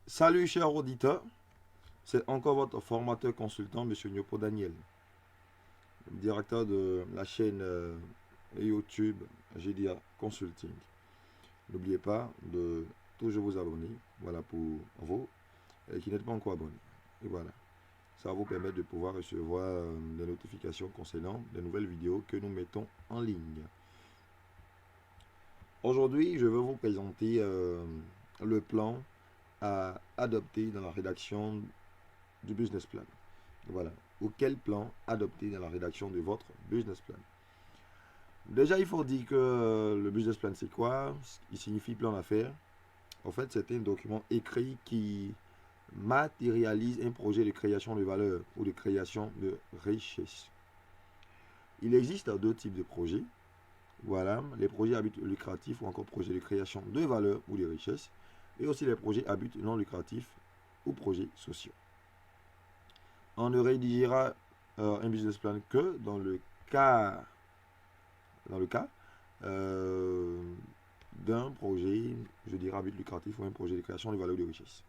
Salut chers auditeurs, c'est encore votre formateur consultant, Monsieur Nyopo Daniel, directeur de la chaîne YouTube GDA Consulting. N'oubliez pas de toujours vous abonner, voilà pour vous qui n'êtes pas encore abonné. Et voilà, ça va vous permettre de pouvoir recevoir des notifications concernant les nouvelles vidéos que nous mettons en ligne. Aujourd'hui, je vais vous présenter le plan à adopter dans la rédaction du business plan. Voilà. Ou quel plan adopter dans la rédaction de votre business plan. Déjà, il faut dire que le business plan, c'est quoi? Il signifie plan d'affaires. En fait, c'est un document écrit qui matérialise un projet de création de valeur ou de création de richesse. Il existe deux types de projets. Voilà, les projets à but lucratif ou encore projets de création de valeur ou de richesse. Et aussi les projets à but non lucratif ou projets sociaux. On ne rédigera un business plan que dans le cas d'un projet, je dirais à but lucratif ou un projet de création de valeur ou de richesse.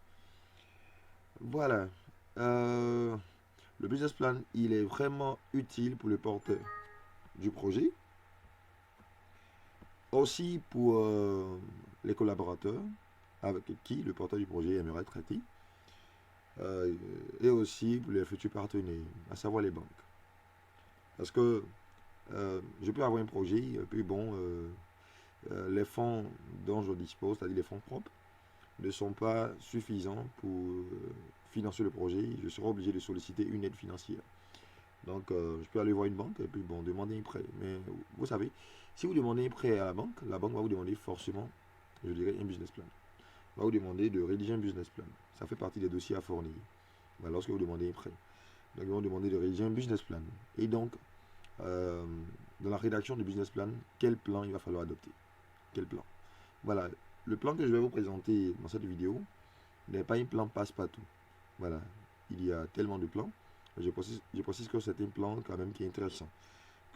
Voilà. Le business plan, il est vraiment utile pour le porteur du projet, aussi pour les collaborateurs avec qui le porteur du projet aimerait traiter, et aussi pour les futurs partenaires, à savoir les banques. Parce que je peux avoir un projet, et puis bon, les fonds dont je dispose, c'est-à-dire les fonds propres, ne sont pas suffisants pour financer le projet. Je serai obligé de solliciter une aide financière. Donc, je peux aller voir une banque et puis bon, demander un prêt. Mais vous savez, si vous demandez un prêt à la banque va vous demander forcément, je dirais, un business plan. Va vous demander de rédiger un business plan. Ça fait partie des dossiers à fournir. Voilà, lorsque vous demandez un prêt. Donc, ils vont demander de rédiger un business plan. Et donc, dans la rédaction du business plan, quel plan il va falloir adopter? Quel plan? Voilà, le plan que je vais vous présenter dans cette vidéo n'est pas un plan passe-partout. Voilà, il y a tellement de plans. Je précise que c'est un plan quand même qui est intéressant,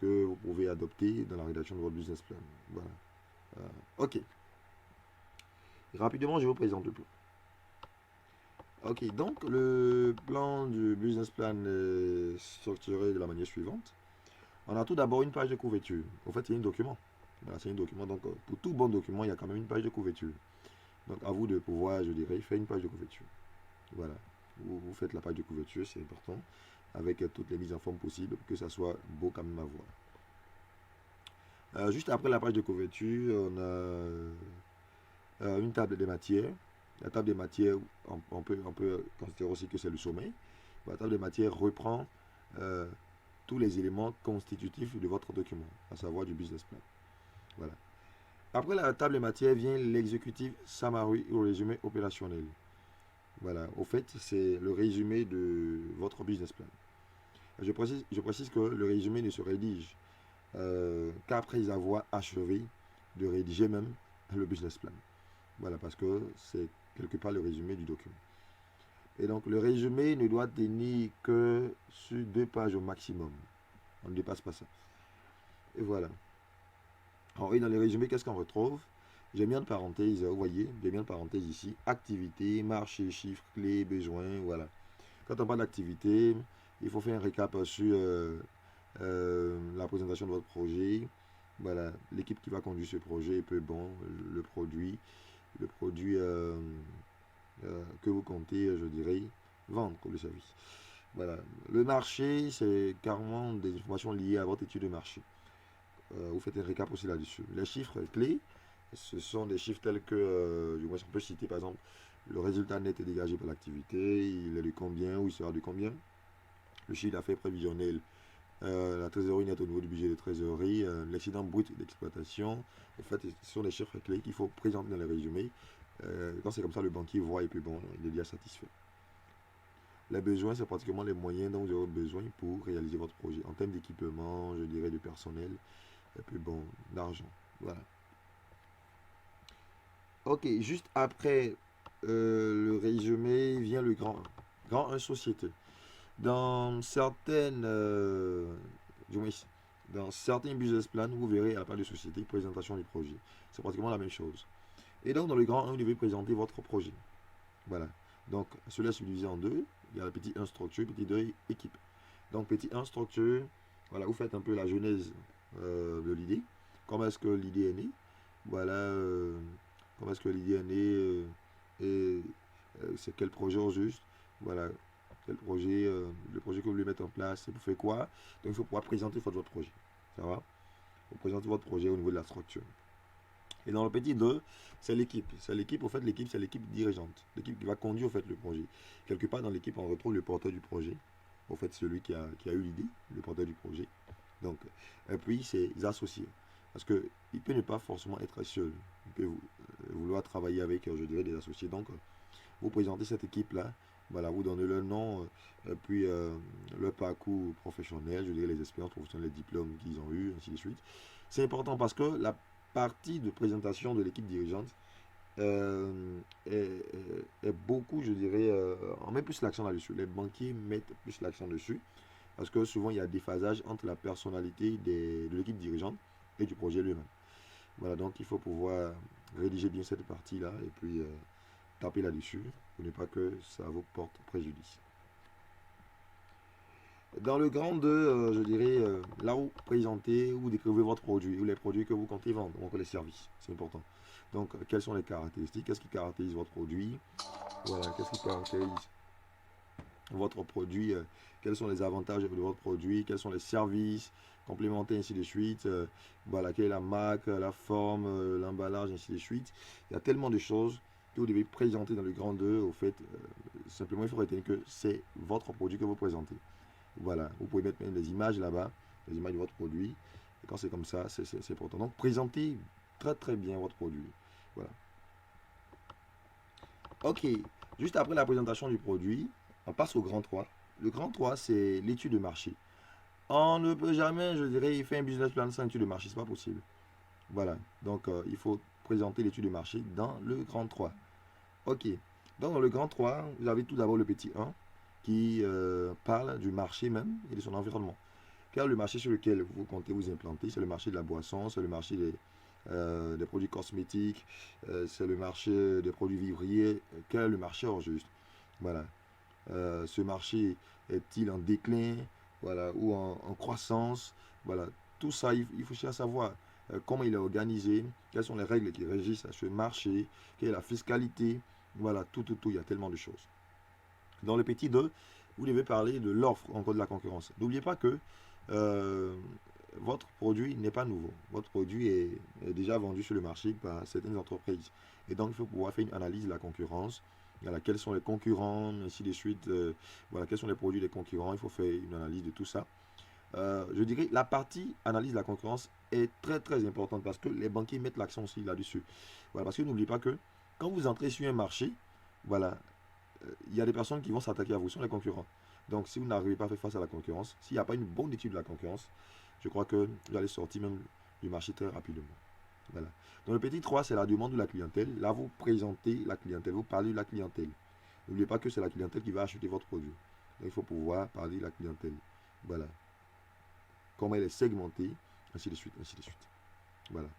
que vous pouvez adopter dans la rédaction de votre business plan. Voilà. Ok. Rapidement, je vous présente le plan. Ok, donc le plan du business plan est structuré de la manière suivante. On a tout d'abord une page de couverture. En fait, c'est un document. Voilà, c'est un document. Donc, pour tout bon document, il y a quand même une page de couverture. Donc, à vous de pouvoir, je dirais, faire une page de couverture. Voilà. Vous faites la page de couverture, c'est important, avec toutes les mises en forme possibles, pour que ça soit beau quand même à voir. Juste après la page de couverture, on a une table des matières. La table des matières, on peut considérer aussi que c'est le sommet. La table des matières reprend tous les éléments constitutifs de votre document, à savoir du business plan. Voilà. Après la table des matières vient l'exécutif summary ou résumé opérationnel. Voilà, au fait, c'est le résumé de votre business plan. Je précise que le résumé ne se rédige qu'après avoir achevé de rédiger même le business plan. Voilà, parce que c'est quelque part le résumé du document. Et donc, le résumé ne doit tenir que sur 2 pages au maximum. On ne dépasse pas ça. Et voilà. Alors, et dans les résumés, qu'est-ce qu'on retrouve? J'ai mis en parenthèse, vous voyez, j'ai mis en parenthèse ici, activité, marché, chiffres, clés, besoins, voilà. Quand on parle d'activité, il faut faire un récap sur la présentation de votre projet, voilà, l'équipe qui va conduire ce projet, et puis bon, le produit que vous comptez, je dirais, vendre pour le service. Voilà. Le marché, c'est carrément des informations liées à votre étude de marché. Vous faites un récap aussi là-dessus. Les chiffres clés, ce sont des chiffres tels que, du moins, on peut citer par exemple, le résultat net est dégagé par l'activité, il est de combien ou il sera de combien. Le chiffre d'affaires prévisionnel, la trésorerie nette au niveau du budget de trésorerie, l'excédent brut d'exploitation. En fait, ce sont des chiffres clés qu'il faut présenter dans les résumés. Quand c'est comme ça, le banquier voit et puis bon, il est déjà satisfait. Les besoins, c'est pratiquement les moyens dont vous aurez besoin pour réaliser votre projet. En termes d'équipement, je dirais de personnel, et puis bon, d'argent. Voilà. Ok, juste après le résumé vient le grand 1. Grand 1, société. Dans certaines, du moins, dans certains business plans, vous verrez à la part de société, présentation du projet. C'est pratiquement la même chose. Et donc, dans le grand 1, vous devez présenter votre projet. Voilà. Donc, cela est subdivisé en deux. Il y a le petit 1 structure, petit 2 équipe. Donc, petit 1 structure, voilà, vous faites un peu la genèse de l'idée. Comment est-ce que l'idée est née? Voilà. Comment est-ce que l'idée est née? Et c'est quel projet au juste? Voilà. Quel projet, le projet que vous voulez mettre en place, c'est pour faire quoi? Donc, il faut pouvoir présenter votre projet. Ça va? Vous présentez votre projet au niveau de la structure. Et dans le petit 2, c'est l'équipe. C'est l'équipe, au fait, l'équipe, c'est l'équipe dirigeante. L'équipe qui va conduire, au fait, le projet. Quelque part dans l'équipe, on retrouve le porteur du projet. Au fait, celui qui a eu l'idée, le porteur du projet. Donc, et puis, c'est les associés. Parce qu'il peut ne pas forcément être seul. Il peut vouloir travailler avec, je dirais, des associés. Donc, vous présentez cette équipe-là. Voilà, vous donnez leur nom, puis leur parcours professionnel, je dirais les expériences professionnelles, les diplômes qu'ils ont eu, ainsi de suite. C'est important parce que la partie de présentation de l'équipe dirigeante est beaucoup, je dirais, on met plus l'accent là-dessus. Les banquiers mettent plus l'accent dessus parce que souvent il y a des phasages entre la personnalité de l'équipe dirigeante et du projet lui-même. Voilà, donc il faut pouvoir rédiger bien cette partie-là et puis taper là-dessus pour ne pas que ça vous porte préjudice. Dans le grand 2, je dirais, là où présentez, où décrivez votre produit, ou les produits que vous comptez vendre, donc les services, c'est important. Donc, quelles sont les caractéristiques? Qu'est-ce qui caractérise votre produit? Voilà, qu'est-ce qui caractérise votre produit? Quels sont les avantages de votre produit? Quels sont les services complémentaires, ainsi de suite? Voilà, quelle est la marque, la forme, l'emballage, ainsi de suite. Il y a tellement de choses que vous devez présenter dans le grand 2. Au fait, simplement, il faut retenir que c'est votre produit que vous présentez. Voilà, vous pouvez mettre même des images là-bas, des images de votre produit. Et quand c'est comme ça, c'est important. Donc, présentez très très bien votre produit. Voilà. Ok, juste après la présentation du produit, on passe au grand 3. Le grand 3, c'est l'étude de marché. On ne peut jamais, je dirais, faire un business plan sans étude de marché, c'est pas possible. Voilà, donc il faut présenter l'étude de marché dans le grand 3. Ok, donc dans le grand 3, vous avez tout d'abord le petit 1 qui parle du marché même et de son environnement. Car le marché sur lequel vous comptez vous implanter, c'est le marché de la boisson, c'est le marché des produits cosmétiques, c'est le marché des produits vivriers. Quel est le marché au juste? Voilà. Ce marché est-il en déclin, voilà, ou en croissance? Voilà. Tout ça, il faut chercher à savoir comment il est organisé, quelles sont les règles qui régissent à ce marché, quelle est la fiscalité. Voilà, tout, il y a tellement de choses. Dans le petit 2, vous devez parler de l'offre encore de la concurrence. N'oubliez pas que euh, votre produit n'est pas nouveau. Votre produit est déjà vendu sur le marché par certaines entreprises. Et donc, il faut pouvoir faire une analyse de la concurrence. Voilà, quels sont les concurrents, ainsi de suite. Voilà, quels sont les produits des concurrents. Il faut faire une analyse de tout ça. Je dirais la partie analyse de la concurrence est très très importante parce que les banquiers mettent l'accent aussi là-dessus. Voilà, parce que n'oubliez pas que quand vous entrez sur un marché, voilà, il y a des personnes qui vont s'attaquer à vous, ce sont les concurrents. Donc, si vous n'arrivez pas à faire face à la concurrence, s'il n'y a pas une bonne étude de la concurrence, je crois que vous allez sortir même du marché très rapidement. Voilà. Dans le petit 3, c'est la demande de la clientèle. Là, vous présentez la clientèle, vous parlez de la clientèle. N'oubliez pas que c'est la clientèle qui va acheter votre produit. Donc, il faut pouvoir parler de la clientèle. Voilà. Comment elle est segmentée, ainsi de suite, ainsi de suite. Voilà.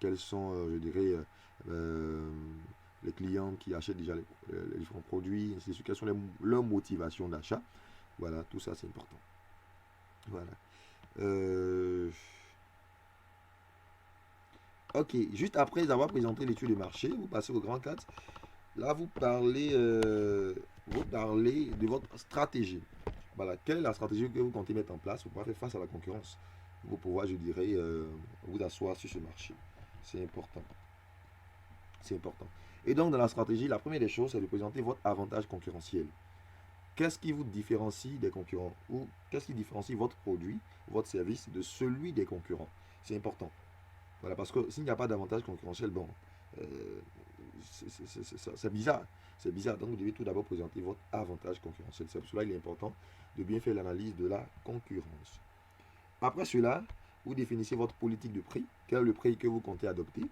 Quels sont, je dirais, euh, les clients qui achètent déjà les différents produits, ainsi de suite. Quelles sont leurs motivations d'achat. Voilà, tout ça, c'est important. Voilà. Euh, ok, juste après avoir présenté l'étude de marché, vous passez au grand 4. Là, vous parlez de votre stratégie. Voilà, quelle est la stratégie que vous comptez mettre en place pour pouvoir faire face à la concurrence? Pour pouvoir, je dirais, vous asseoir sur ce marché. C'est important. C'est important. Et donc, dans la stratégie, la première des choses, c'est de présenter votre avantage concurrentiel. Qu'est-ce qui vous différencie des concurrents? Ou qu'est-ce qui différencie votre produit, votre service de celui des concurrents? C'est important. Voilà, parce que s'il n'y a pas d'avantage concurrentiel, bon, euh, c'est bizarre. C'est bizarre. Donc, vous devez tout d'abord présenter votre avantage concurrentiel. C'est pour cela qu'il est important de bien faire l'analyse de la concurrence. Après cela, vous définissez votre politique de prix. Quel est le prix que vous comptez adopter?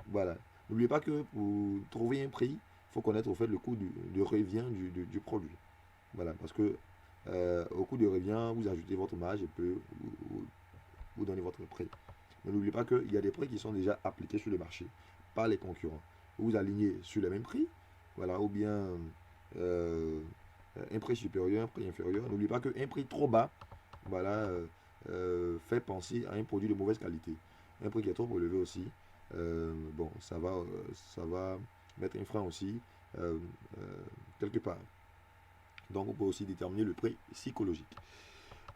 Voilà. N'oubliez pas que pour trouver un prix, il faut connaître au fait le coût de revient du produit. Voilà, parce que au coût de revient, vous ajoutez votre marge et peut vous donner votre prix. Mais n'oubliez pas qu'il y a des prix qui sont déjà appliqués sur le marché par les concurrents. Vous alignez sur les mêmes prix, voilà, ou bien euh, un prix supérieur, un prix inférieur. N'oubliez pas qu'un prix trop bas, voilà, fait penser à un produit de mauvaise qualité. Un prix qui est trop élevé aussi, bon, ça va mettre un frein aussi euh, euh, quelque part. Donc, vous pouvez aussi déterminer le prix psychologique.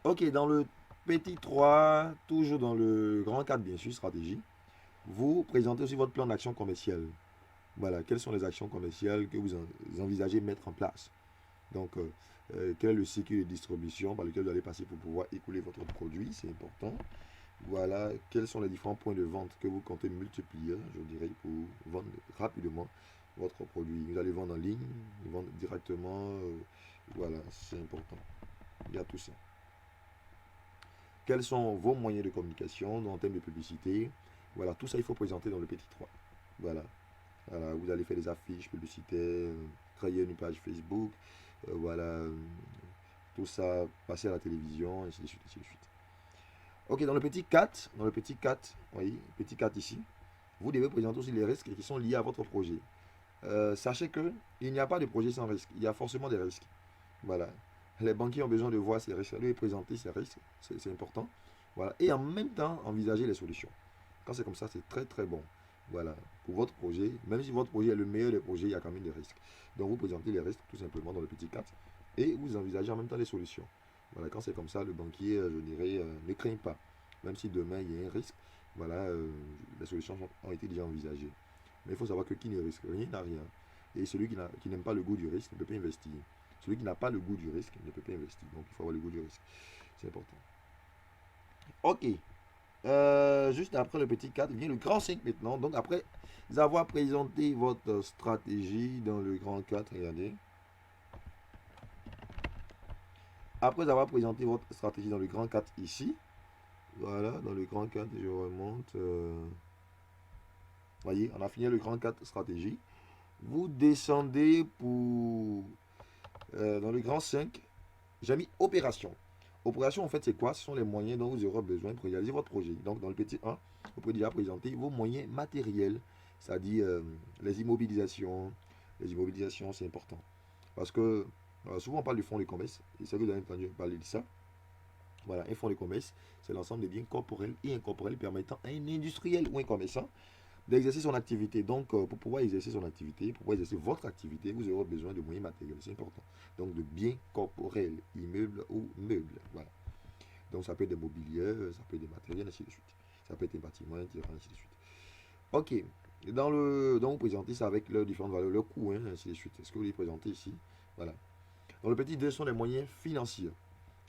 Ok, dans le petit 3, toujours dans le grand cadre, bien sûr, stratégie, vous présentez aussi votre plan d'action commerciale. Voilà, quelles sont les actions commerciales que vous envisagez mettre en place. Donc, quel est le cycle de distribution par lequel vous allez passer pour pouvoir écouler votre produit, c'est important. Voilà, quels sont les différents points de vente que vous comptez multiplier, je dirais, pour vendre rapidement votre produit. Vous allez vendre en ligne, vendre directement, voilà, c'est important. Il y a tout ça. Quels sont vos moyens de communication en termes de publicité? Voilà, tout ça, il faut présenter dans le petit 3. Voilà. Voilà, vous allez faire des affiches publicitaires, créer une page Facebook, voilà, tout ça, passer à la télévision, ainsi de suite, ainsi de suite. Ok, dans le petit 4, oui, petit 4 ici, vous devez présenter aussi les risques qui sont liés à votre projet. Sachez que il n'y a pas de projet sans risque, il y a forcément des risques. Voilà. Les banquiers ont besoin de voir ces risques, de présenter ces risques, c'est important. Voilà. Et en même temps, envisager les solutions. Quand c'est comme ça, c'est très très bon. Voilà. Pour votre projet, même si votre projet est le meilleur des projets, il y a quand même des risques. Donc vous présentez les risques tout simplement dans le petit 4 et vous envisagez en même temps les solutions. Voilà, quand c'est comme ça, le banquier, je dirais, ne craint pas. Même si demain il y a un risque, voilà, les solutions ont été déjà envisagées. Mais il faut savoir que qui ne risque rien n'a rien. Et celui qui n'aime pas le goût du risque ne peut pas investir. Celui qui n'a pas le goût du risque ne peut pas investir. Donc il faut avoir le goût du risque. C'est important. Ok. Juste après le petit 4 vient le grand 5 maintenant. Donc après avoir présenté votre stratégie dans le grand 4, regardez. Après avoir présenté votre stratégie dans le grand 4 ici, voilà, dans le grand 4, je remonte. Voyez, on a fini le grand 4 stratégie. Vous descendez pour dans le grand 5, j'ai mis opération. Opération, en fait, c'est quoi? Ce sont les moyens dont vous aurez besoin pour réaliser votre projet. Donc, dans le petit 1, vous pouvez déjà présenter vos moyens matériels, c'est-à-dire les immobilisations. Les immobilisations, c'est important. Parce que souvent, on parle du fonds de commerce. Et c'est que vous avez entendu parler de ça. Voilà, un fonds de commerce, c'est l'ensemble des biens corporels et incorporels permettant à un industriel ou un commerçant d'exercer son activité. Donc, pour pouvoir exercer son activité, pour pouvoir exercer votre activité, vous aurez besoin de moyens matériels. C'est important. Donc, de biens corporels, immeubles ou meubles. Voilà. Donc, ça peut être des mobiliers, ça peut être des matériels, ainsi de suite. Ça peut être un bâtiment, un terrain, ainsi de suite. Ok. Donc, vous présentez ça avec leurs différentes valeurs, leurs coûts, hein, ainsi de suite. Est-ce que vous les présentez ici? Voilà. Dans le petit 2 sont les moyens financiers.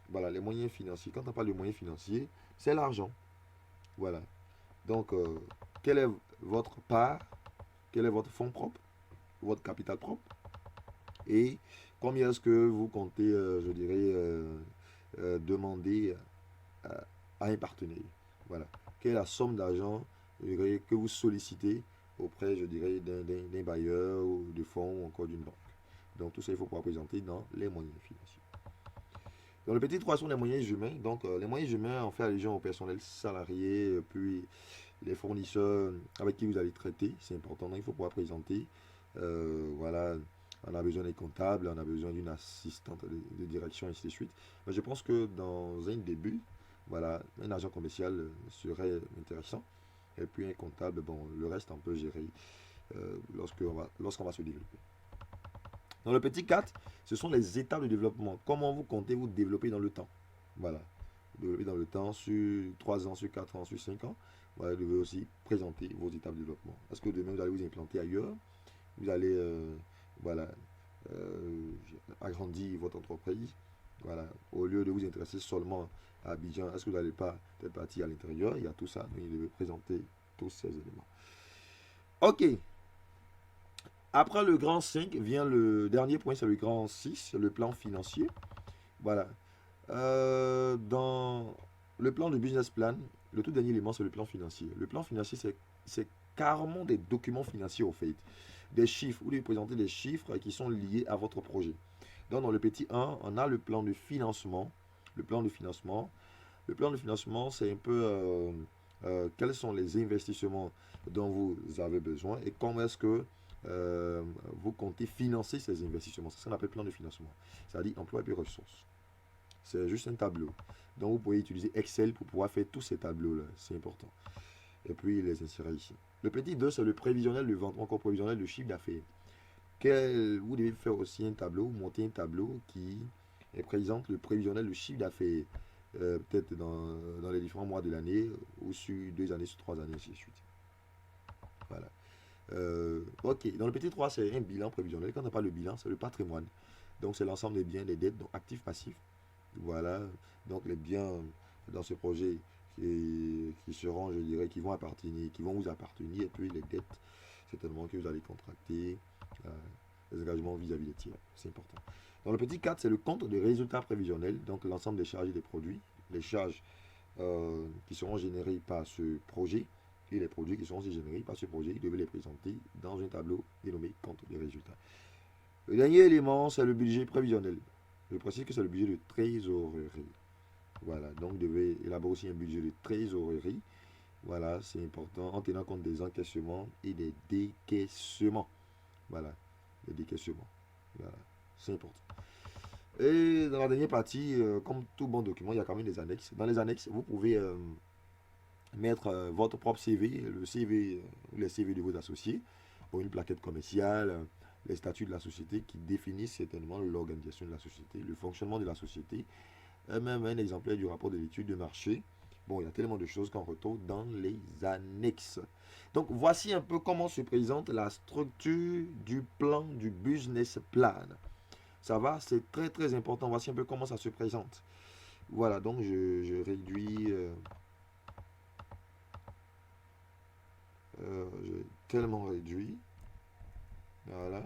Voilà, les moyens financiers. Quand on parle de moyens financiers, c'est l'argent. Voilà. Donc, quelle est votre part? Quel est votre fonds propre? Votre capital propre? Et combien est-ce que vous comptez, je dirais, demander à un partenaire? Voilà. Quelle est la somme d'argent que vous sollicitez auprès, je dirais, d'un bailleur ou de fonds ou encore d'une banque? Donc, tout ça, il faut pouvoir présenter dans les moyens financiers. Dans le petit 3 sont les moyens humains. Donc, les moyens humains, on fait allusion au personnel salarié, puis les fournisseurs avec qui vous allez traiter. C'est important. Donc, il faut pouvoir présenter. Voilà, on a besoin des comptables, on a besoin d'une assistante de direction, ainsi de suite. Mais je pense que dans un début, voilà, un agent commercial serait intéressant. Et puis un comptable, bon, le reste, on peut gérer lorsqu'on va se développer. Dans le petit 4, ce sont les étapes de développement. Comment vous comptez vous développer dans le temps? Voilà. Développer dans le temps sur 3 ans, sur 4 ans, sur 5 ans. Voilà, vous devez aussi présenter vos étapes de développement. Parce que demain, vous allez vous implanter ailleurs. Vous allez voilà, euh, agrandir votre entreprise. Voilà. Au lieu de vous intéresser seulement à Abidjan, est-ce que vous n'allez pas être parti à l'intérieur? Il y a tout ça. Donc, vous devez présenter tous ces éléments. Ok. Après le grand 5 vient le dernier point, c'est le grand 6, le plan financier. Voilà. Dans le plan de business plan, le tout dernier élément, c'est le plan financier. Le plan financier, c'est carrément des documents financiers au fait. Des chiffres, vous devez présenter des chiffres qui sont liés à votre projet. Donc, dans le petit 1, on a le plan de financement. Le plan de financement. Le plan de financement, c'est un peu quels sont les investissements dont vous avez besoin et comment est-ce que vous comptez financer ces investissements. C'est ce qu'on appelle plan de financement. C'est-à-dire emploi et puis ressources. C'est juste un tableau. Donc, vous pouvez utiliser Excel pour pouvoir faire tous ces tableaux-là. C'est important. Et puis, les insérer ici. Le petit 2, c'est le prévisionnel de vente, encore prévisionnel de chiffre d'affaires. Vous devez faire aussi un tableau, monter un tableau qui présente le prévisionnel de chiffre d'affaires, peut-être dans les différents mois de l'année, ou sur 2 années, sur 3 années, ainsi de suite. Voilà. Ok, dans le petit 3, c'est un bilan prévisionnel. Quand on n'a pas le bilan, c'est le patrimoine. Donc, c'est l'ensemble des biens, des dettes, donc actifs, passifs. Voilà. Donc, les biens dans ce projet qui seront, je dirais, qui vont vous appartenir, et puis les dettes, certainement que vous allez contracter, euh, les engagements vis-à-vis des tiers. C'est important. Dans le petit 4, c'est le compte de résultats prévisionnels, donc l'ensemble des charges et des produits, les charges qui seront générées par ce projet et les produits qui seront aussi générés par ce projet, vous devez les présenter dans un tableau dénommé compte des résultats. Le dernier élément, c'est le budget prévisionnel. Je précise que c'est le budget de trésorerie. Voilà, donc vous devez élaborer aussi un budget de trésorerie. Voilà, c'est important en tenant compte des encaissements et des décaissements. Voilà, les décaissements. Voilà, c'est important. Et dans la dernière partie, comme tout bon document, il y a quand même des annexes. Dans les annexes, vous pouvez mettre votre propre CV, le CV, les CV de vos associés, pour une plaquette commerciale, les statuts de la société qui définissent certainement l'organisation de la société, le fonctionnement de la société, et même un exemplaire du rapport de l'étude de marché. Bon, il y a tellement de choses qu'on retrouve dans les annexes. Donc, voici un peu comment se présente la structure du plan du business plan. Ça va, c'est très très important. Voici un peu comment ça se présente. Voilà, donc je réduis. J'ai tellement réduit. Voilà.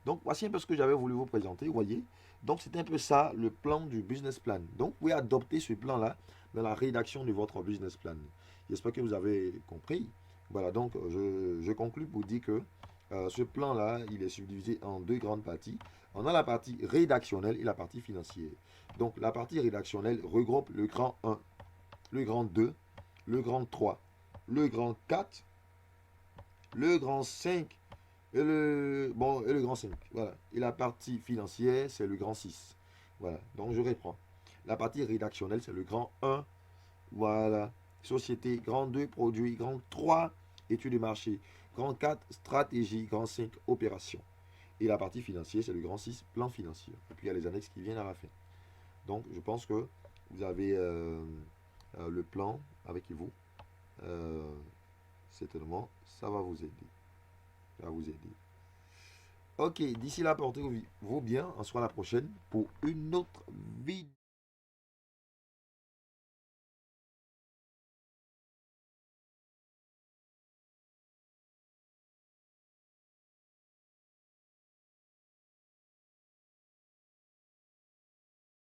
Donc, voici un peu ce que j'avais voulu vous présenter. Vous voyez. Donc, c'est un peu ça, le plan du business plan. Donc, vous pouvez adopter ce plan-là dans la rédaction de votre business plan. J'espère que vous avez compris. Voilà, donc, je conclue pour dire que ce plan-là, il est subdivisé en deux grandes parties. On a la partie rédactionnelle et la partie financière. Donc, la partie rédactionnelle regroupe le grand 1, le grand 2, le grand 3, le grand 4, le grand 5 et le grand 5. Voilà. Et la partie financière, c'est le grand 6. Voilà. Donc, je reprends. La partie rédactionnelle, c'est le grand 1. Voilà. Société. Grand 2, produit. Grand 3, études de marché. Grand 4, stratégie. Grand 5, opération. Et la partie financière, c'est le grand 6, plan financier. Et puis, il y a les annexes qui viennent à la fin. Donc, je pense que vous avez le plan avec vous. Certainement, ça va vous aider. Ça va vous aider. Ok, d'ici là, portez-vous bien. On se voit la prochaine pour une autre vidéo.